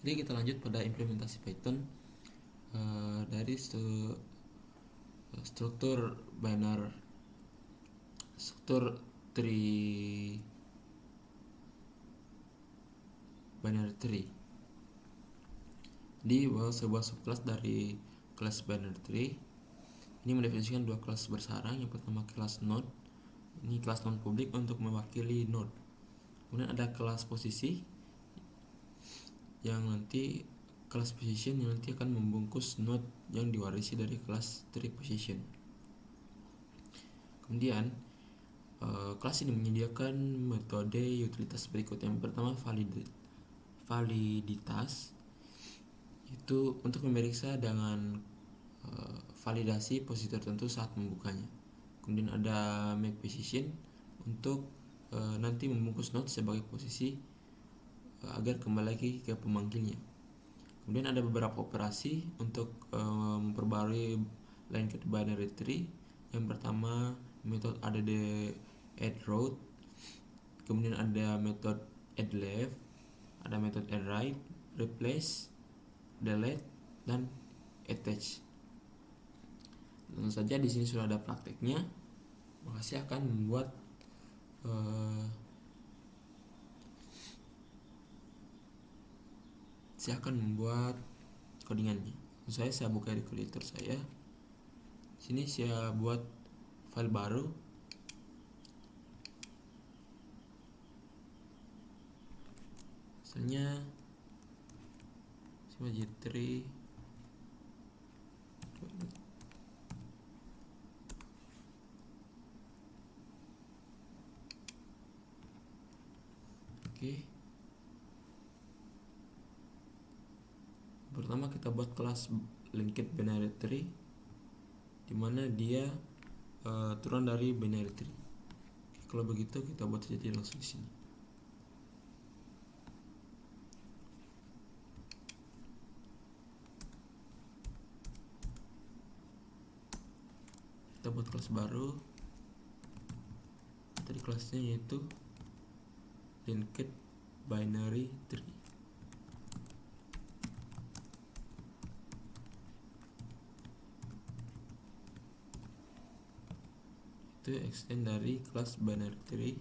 Jadi kita lanjut pada implementasi Python dari struktur binary tree di bawah sebuah subclass dari kelas binary tree. Ini mendefinisikan dua kelas bersarang. Yang pertama kelas node, ini kelas non publik untuk mewakili node. Kemudian ada kelas posisi yang nanti kelas position yang nanti akan membungkus node yang diwarisi dari kelas tree position. Kemudian kelas ini menyediakan metode utilitas berikut. Yang pertama validitas, itu untuk memeriksa dengan validasi posisi tertentu saat membukanya. Kemudian ada make position untuk nanti membungkus node sebagai posisi agar kembali lagi ke pemanggilnya. Kemudian ada beberapa operasi untuk memperbarui linked binary tree. Yang pertama metode add root, kemudian ada metode add left, ada metode add right, replace, delete, dan attach. Tentu saja di sini sudah ada prakteknya. Maka saya akan membuat codingannya. Saya buka di editor saya. Sini saya buat file baru. Misalnya J3 Oke. Pertama kita buat kelas linked binary tree, dimana dia turun dari binary tree. Oke, kalau begitu kita buat saja langsung di sini. Kita buat kelas baru. Tadi kelasnya yaitu linked binary tree. itu extend dari kelas binary tree.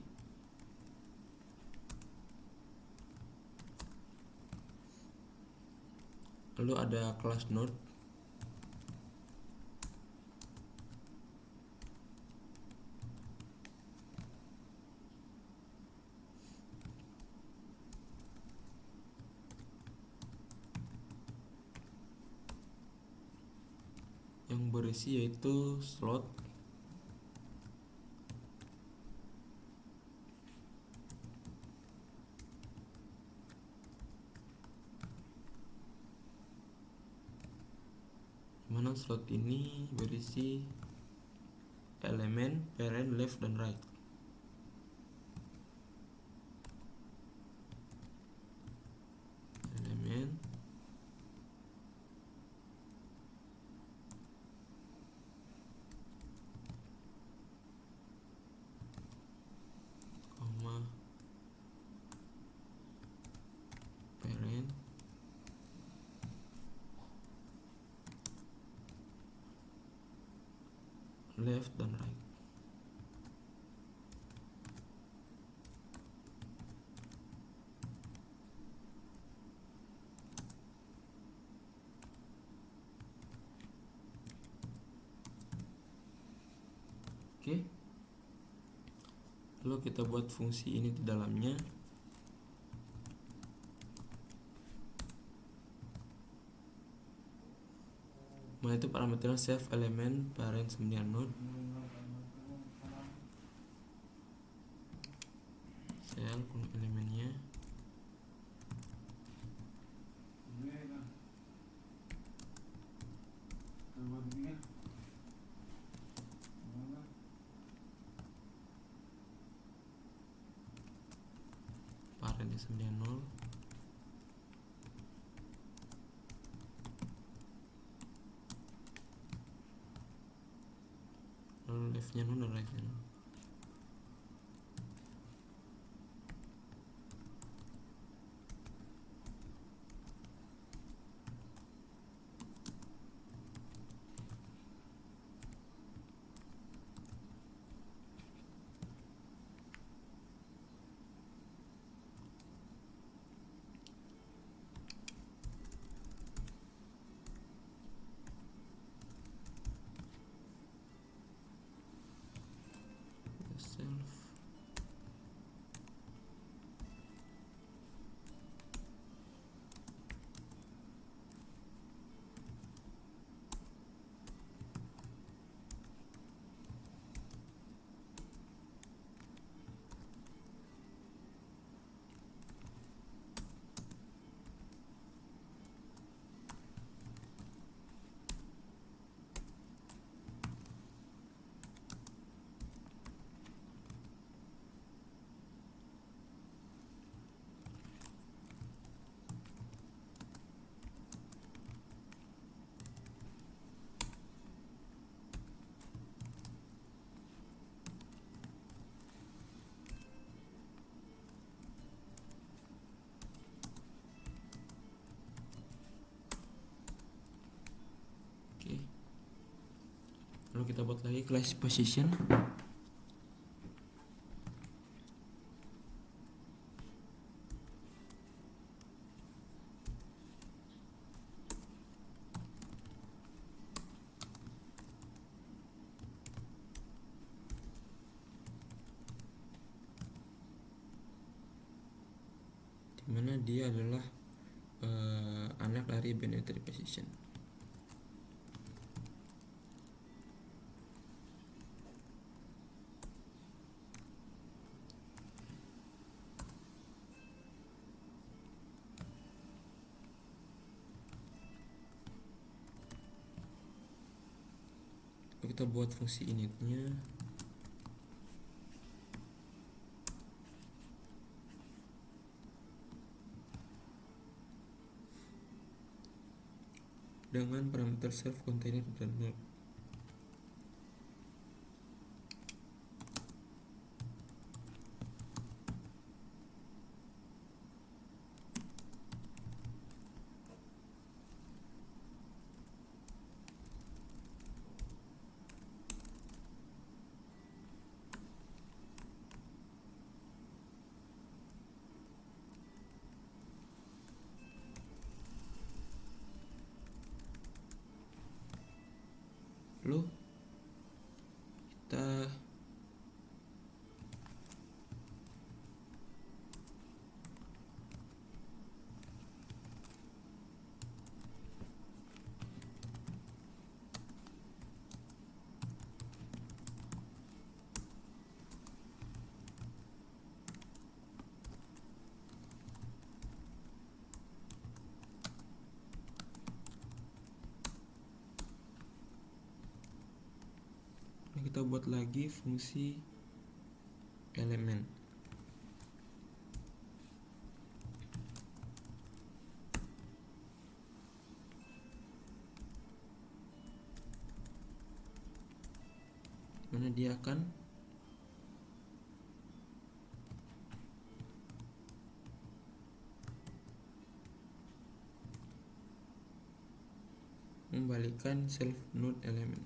Lalu ada kelas node. Yang berisi yaitu slot, dimana slot ini berisi elemen parent left dan right. Elemen koma parent left dan right. Oke. Lalu kita buat fungsi ini di dalamnya. Nah, itu parameternya save elemen parent 9 node. Sel elemennya. Parentnya 90. Lalu left-nya 0 dan right-nya 0. Self lalu kita buat lagi class position. Dimana dia adalah anak dari binary tree position. Kita buat fungsi initnya. Dengan parameter self container dan node. Lalu kita buat lagi fungsi elemen. Mana dia akan membalikan self node elemen.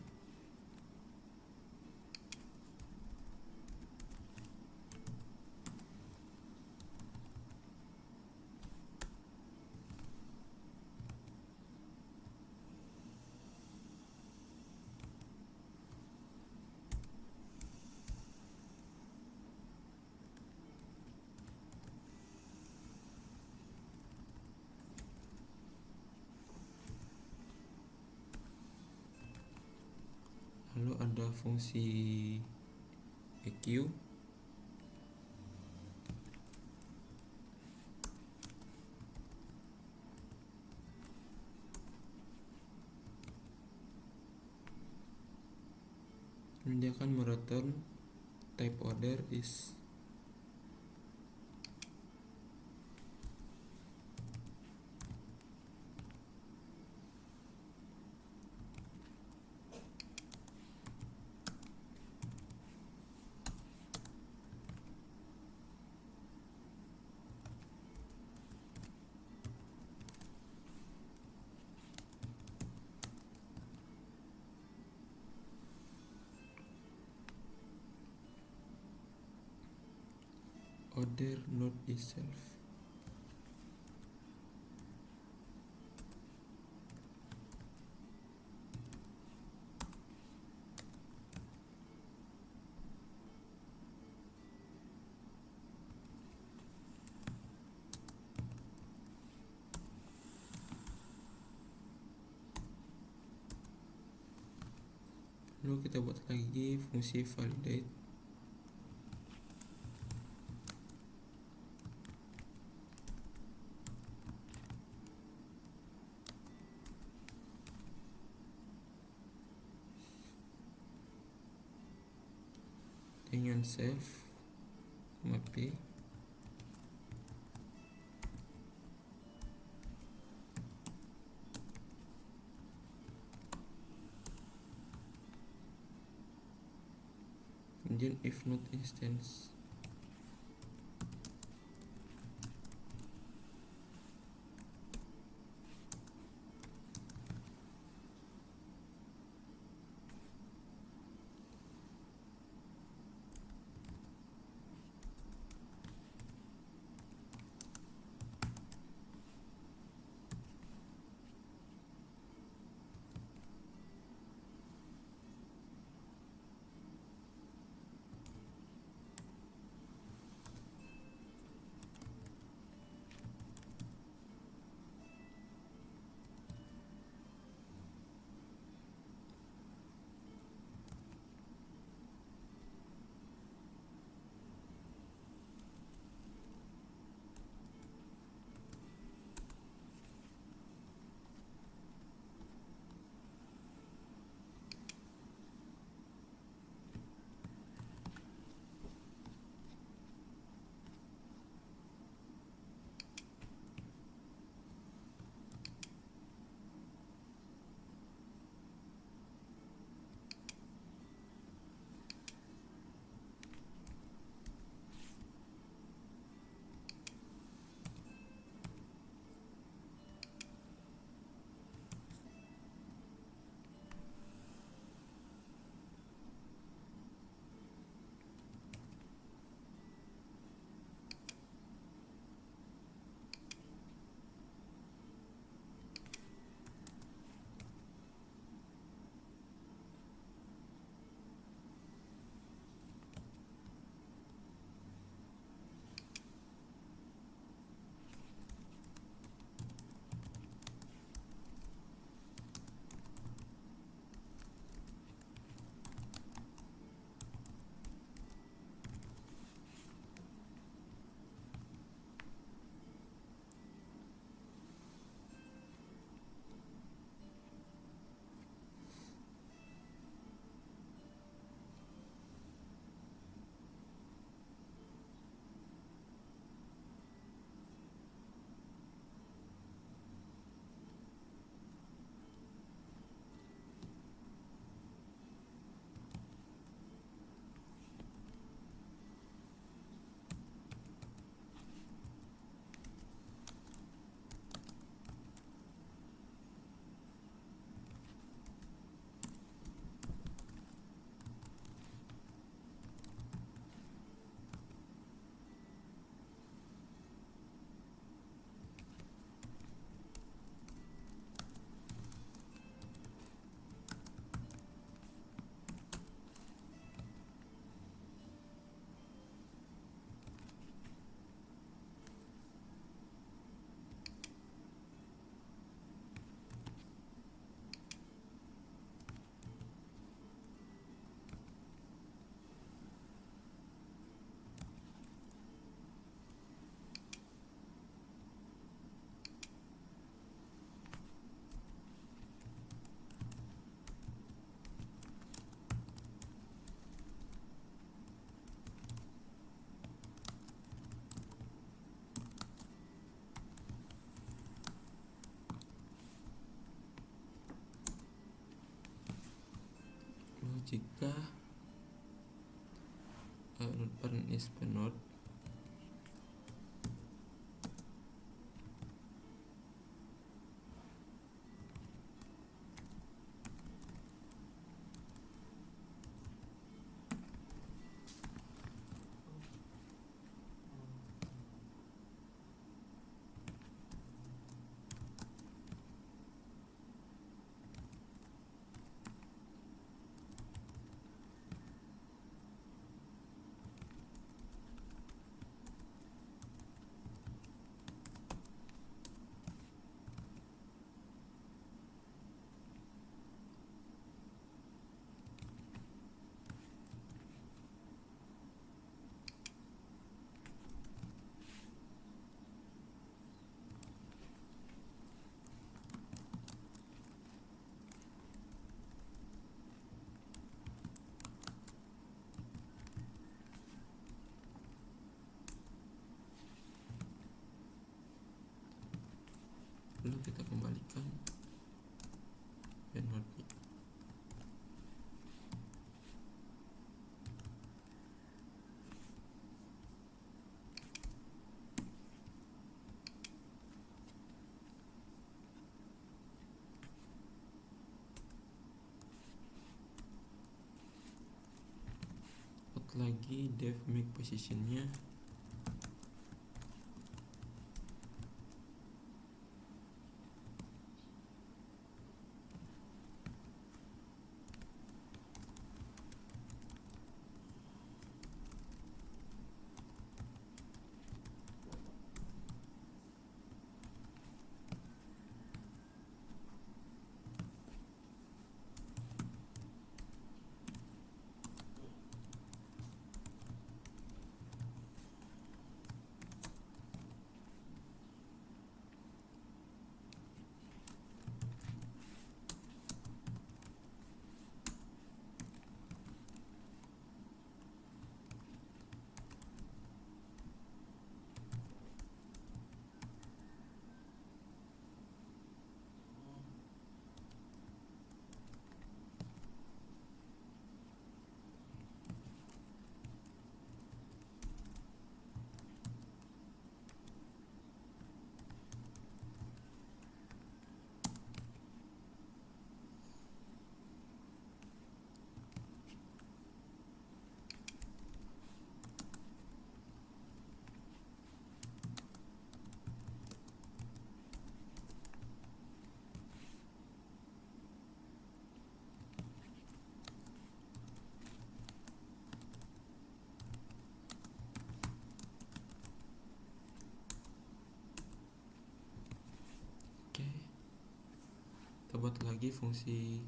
Lalu ada fungsi EQ. Dia akan mereturn type order is order node itself. Lalu kita buat lagi fungsi validate. Dengan self p kemudian if not instance. jika node parent is penode, lalu kita kembalikan penode nya. Buat lagi def make positionnya. Oke, kita buat lagi fungsi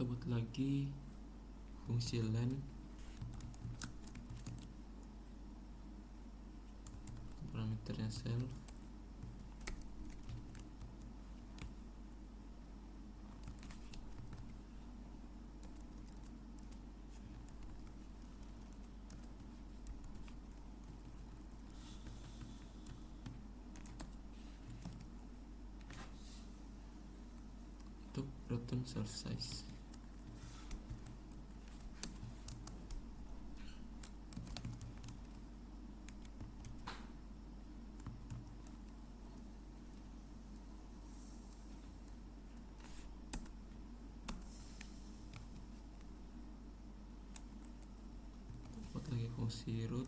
kita buat lagi fungsi len, parameternya self, untuk return self size. Buat lagi fungsi root,